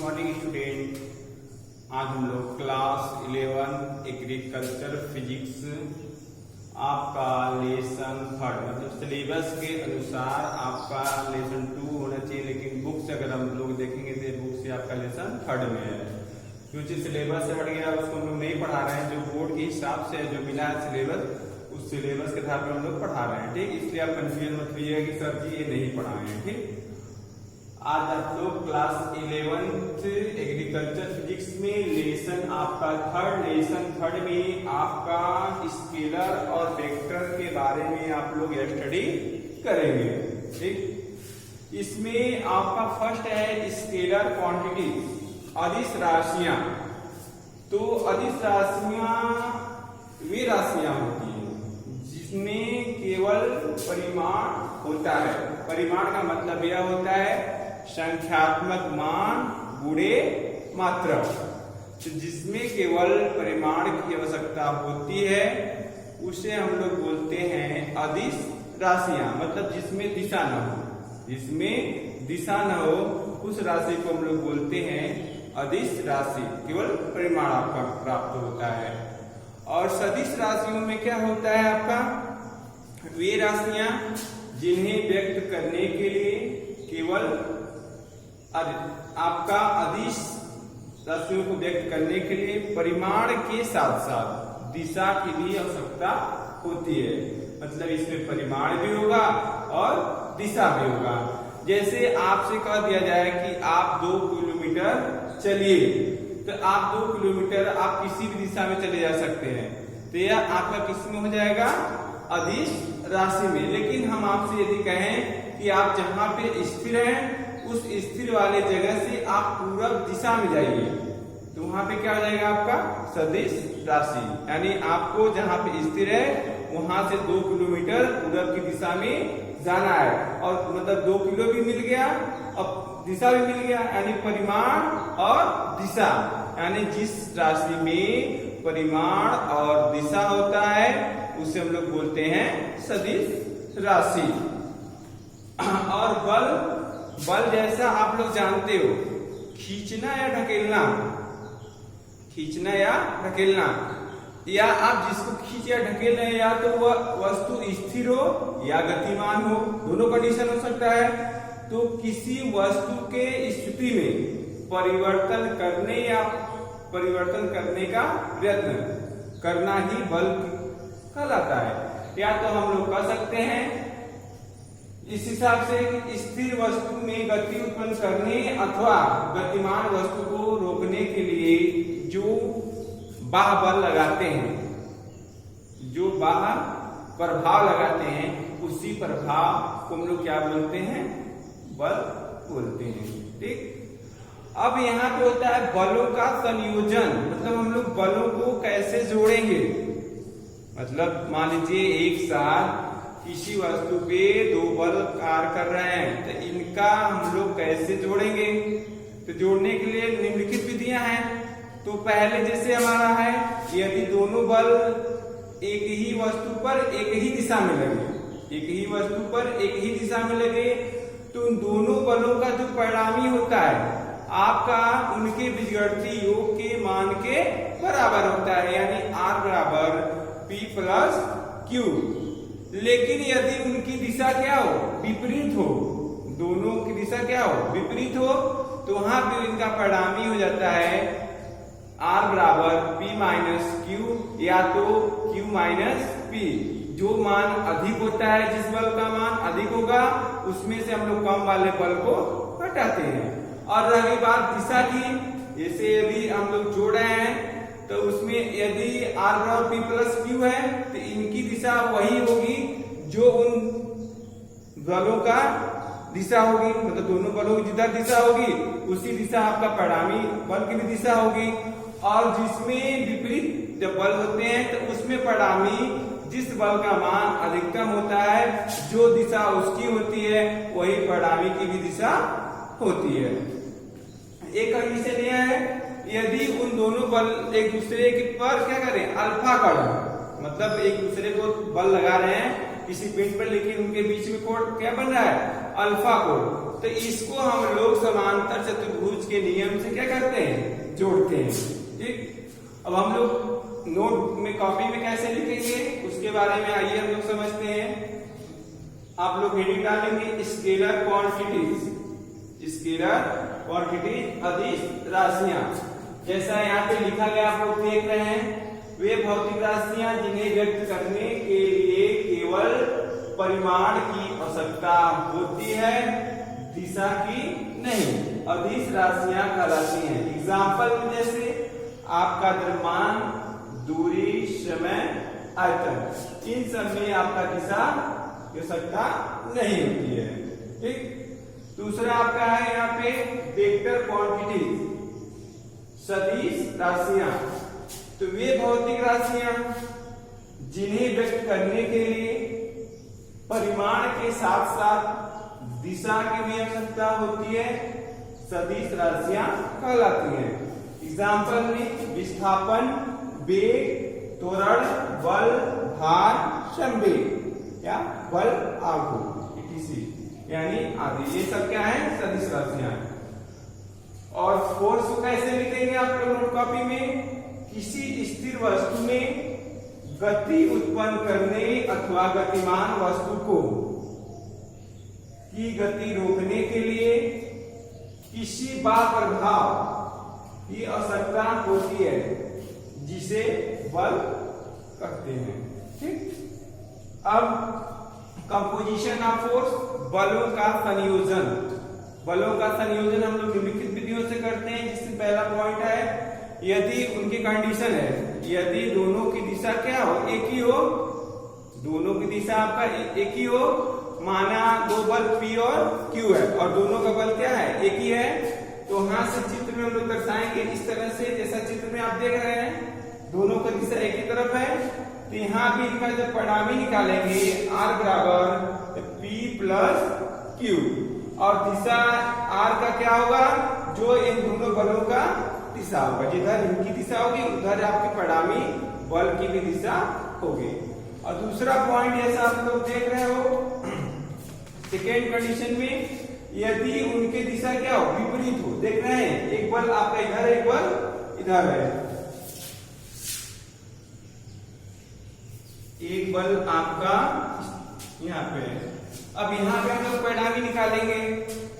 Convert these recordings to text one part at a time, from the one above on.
Morning student. आज हम लोग क्लास 11 एग्रीकल्चर फिजिक्स आपका लेसन 3 मतलब सिलेबस के अनुसार आपका लेसन 2 होना चाहिए, लेकिन बुक से अगर हम लोग देखेंगे तो बुक से आपका लेसन 3 में है। क्योंकि सिलेबस से हट गया उसको हम लोग नहीं पढ़ा रहे हैं, जो बोर्ड के हिसाब से जो मिला है सिलेबस उस सिलेबस के आधार पर हम लोग पढ़ा रहे हैं। ठीक, इसलिए आप कंफ्यूजन मत होइएगा कि सर जी ये नहीं पढ़ाए हैं। ठीक, आज आप लोग क्लास 11 एग्रीकल्चर फिजिक्स में लेसन आपका लेसन 3 में आपका स्केलर और वेक्टर के बारे में आप लोग स्टडी करेंगे। ठीक, इसमें आपका फर्स्ट है स्केलर क्वांटिटी, अदिश राशियां। तो अदिश राशियां वे राशियां होती हैं जिसमें केवल परिमाण होता है। परिमाण का मतलब यह होता है संख्यात्मक मान गुणे मात्रा। तो जिसमें केवल परिमाण की आवश्यकता होती है उसे हम लोग बोलते हैं अदिश राशियां, मतलब जिसमें दिशा न हो। जिसमें दिशा न हो उस राशि को हम लोग बोलते हैं अदिश राशि। केवल परिमाण आपका प्राप्त होता है। और सदिश राशियों में क्या होता है आपका, वे राशियां जिन्हें व्यक्त करने के लिए केवल आपका अदिश राशियों को व्यक्त करने के लिए परिमाण के साथ साथ दिशा की भी आवश्यकता होती है। मतलब इसमें परिमाण भी होगा और दिशा भी होगा। जैसे आपसे कह दिया जाए कि आप 2 किलोमीटर चलिए, तो आप 2 किलोमीटर आप किसी भी दिशा में चले जा सकते हैं, तो यह आपका किस में हो जाएगा, अदिश राशि में। लेकिन हम आपसे यदि कहें कि आप जहां पे स्थिर हैं उस स्थिर वाले जगह से आप पूरब दिशा में जाइए, तो वहां पे क्या हो जाएगा आपका सदिश राशि। यानी आपको जहां पे स्थिर है वहां से 2 किलोमीटर पूरब की दिशा में जाना है, और मतलब 2 किलो भी मिल गया और दिशा भी मिल गया, यानी परिमाण और दिशा। यानी जिस राशि में परिमाण और दिशा होता है उसे हम लोग बोलते हैं सदिश राशि। और बल जैसा आप लोग जानते हो, खींचना या ढकेलना, खींचना या ढकेलना, या आप जिसको खींच या ढकेल रहे हैं या तो वह वस्तु स्थिर हो या गतिमान हो, दोनों कंडीशन हो सकता है। तो किसी वस्तु के स्थिति में परिवर्तन करने का प्रयत्न करना ही बल कहलाता है। या तो हम लोग कह सकते हैं इस हिसाब से स्थिर वस्तु में गति उत्पन्न करने अथवा गतिमान वस्तु को रोकने के लिए जो बाह्य बल लगाते हैं, जो बाह्य प्रभाव लगाते हैं, उसी प्रभाव को हम लोग क्या बोलते हैं, बल बोलते हैं। ठीक, अब यहाँ पे होता है बलों का संयोजन। मतलब हम लोग बलों को कैसे जोड़ेंगे, मतलब मान लीजिए एक साथ किसी वस्तु पे 2 बल कार्य कर रहे हैं, तो इनका हम लोग कैसे जोड़ेंगे। तो जोड़ने के लिए निम्नलिखित विधियां हैं। तो पहले जैसे हमारा है, यदि दोनों बल एक ही वस्तु पर एक ही दिशा में लगे, एक ही वस्तु पर एक ही दिशा में लगे, तो उन दोनों बलों का जो परिणामी होता है आपका उनके बीजगणितीय योग के मान के बराबर होता है, यानी R बराबर P प्लस Q। लेकिन यदि उनकी दिशा क्या हो, विपरीत हो, दोनों की दिशा क्या हो, विपरीत हो, तो वहां पे इनका परिणामी हो जाता है R बराबर P माइनस Q या तो Q माइनस P। जो मान अधिक होता है, जिस बल का मान अधिक होगा उसमें से हम लोग कम वाले बल को हटाते हैं। और रही बात दिशा की, जैसे यदि हम लोग जोड़ रहे हैं तो उसमें यदि R बराबर P प्लस Q है तो इनकी दिशा वही होगी जो उन बलों का दिशा होगी, मतलब दोनों बलों की जिधर दिशा होगी उसी दिशा आपका परिणामी बल की भी दिशा होगी। और जिसमें विपरीत जब बल होते हैं तो उसमें परिणामी जिस बल का मान अधिकतम होता है, जो दिशा उसकी होती है वही परिणामी की भी दिशा होती है। एक कंडीशन यह है, यदि उन दोनों बल एक दूसरे के पर क्या करें, अल्फा कोण, मतलब एक दूसरे को बल लगा रहे हैं किसी पिंड पर, लेकिन उनके बीच में कोण क्या बन रहा है, अल्फा कोण। तो इसको हम लोग समांतर चतुर्भुज के नियम से क्या करते हैं, जोड़ते हैं। ठीक, अब हम लोग नोट में कॉपी में कैसे लिखेंगे उसके बारे में आइए हम लोग समझते हैं। आप लोग हेडिंग डालेंगे स्केलर क्वांटिटीज, स्केलर क्वांटिटीज अदिश राशियां। जैसा यहाँ पे लिखा गया आप लोग देख रहे हैं, वे भौतिक राशियां जिन्हें व्यक्त करने के लिए केवल परिमाण की आवश्यकता होती है, दिशा की नहीं, अदिश राशियां कहलाती हैं। एग्जाम्पल में जैसे आपका द्रव्यमान, दूरी, समय, आयतन, इन सब में आपका दिशा की आवश्यकता नहीं होती है। ठीक, दूसरा आपका है यहाँ पे वेक्टर क्वांटिटीज, सदिश राशियां। तो वे भौतिक राशियां जिन्हें व्यक्त करने के लिए परिमाण के साथ साथ दिशा की भी आवश्यकता होती है, सदिश राशियां कहलाती हैं। एग्जाम्पल में विस्थापन, वेग, त्वरण, बल, भार, संवेग या बल, आघूर्ण, यानी आदि, ये सब क्या है, सदिश राशियां। और फोर्स को कैसे लिखेंगे आप लोग नोट कॉपी में, किसी स्थिर वस्तु में गति उत्पन्न करने अथवा गतिमान वस्तु को की गति रोकने के लिए किसी बाह्य प्रभाव की आवश्यकता होती है, जिसे बल कहते हैं। ठीक, अब कंपोजिशन ऑफ फोर्स, बलों का संयोजन। बलों का संयोजन हम लोग निम्नलिखित विधियों से करते हैं, जिसमें पहला पॉइंट है यदि उनकी कंडीशन है, यदि दोनों की दिशा क्या हो, एक ही हो, दोनों की दिशा आपका एक ही हो, माना दो बल P और Q है और दोनों का बल क्या है, एक ही है, तो यहाँ से चित्र में हम लोग दर्शाएंगे इस तरह से, जैसा चित्र में आप देख रहे हैं दोनों का दिशा एक ही तरफ है, तो यहाँ भी इनका जब परिणामी निकालेंगे R बराबर P प्लस Q, और दिशा R का क्या होगा, जो इन दोनों बलों का दिशा होगा, जिधर इनकी दिशा होगी उधर आपकी परिणामी बल की भी दिशा होगी। और दूसरा पॉइंट जैसा आप लोग देख रहे हो सेकेंड कंडीशन में, यदि उनकी दिशा क्या हो, विपरीत हो, देख रहे हैं एक बल आपका इधर, एक बल इधर है, एक बल आपका यहाँ पे है। अब यहाँ पे हम लोग परिणामी निकालेंगे,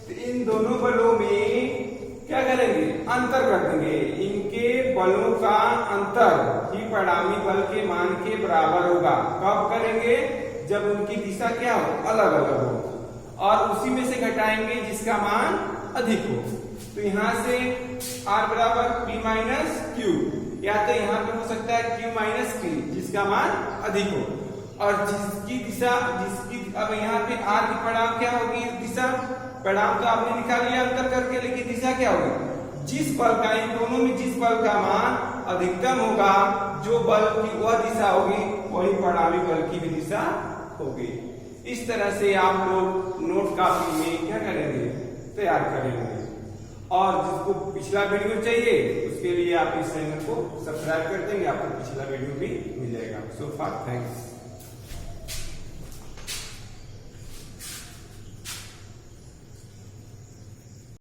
तो इन दोनों बलों में क्या करेंगे, अंतर कर देंगे, इनके बलों का अंतर ही परिणामी बल के मान के बराबर होगा। कब करेंगे, जब उनकी दिशा क्या हो, अलग अलग हो, और उसी में से घटाएंगे जिसका मान अधिक हो। तो यहाँ से R बराबर P माइनस Q, या तो यहाँ पे हो सकता है Q माइनस P जिसका मान अधिक हो, और जिसकी दिशा अब यहाँ पे R की परिणाम क्या होगी, दिशा परिणाम तो आपने निकाल लिया अंतर करके, लेकिन दिशा क्या होगी, जिस बल का, इन दोनों में जिस बल का मान अधिकतम होगा, जो बल की वह दिशा होगी, वही परिणामी बल की भी दिशा होगी। इस तरह से आप लोग नोट कॉपी में क्या करेंगे, तैयार करेंगे। और जिसको पिछला वीडियो चाहिए उसके लिए आप इस चैनल को सब्सक्राइब कर देंगे, आपको पिछला वीडियो भी मिल जाएगा। सो फार थैंक्स।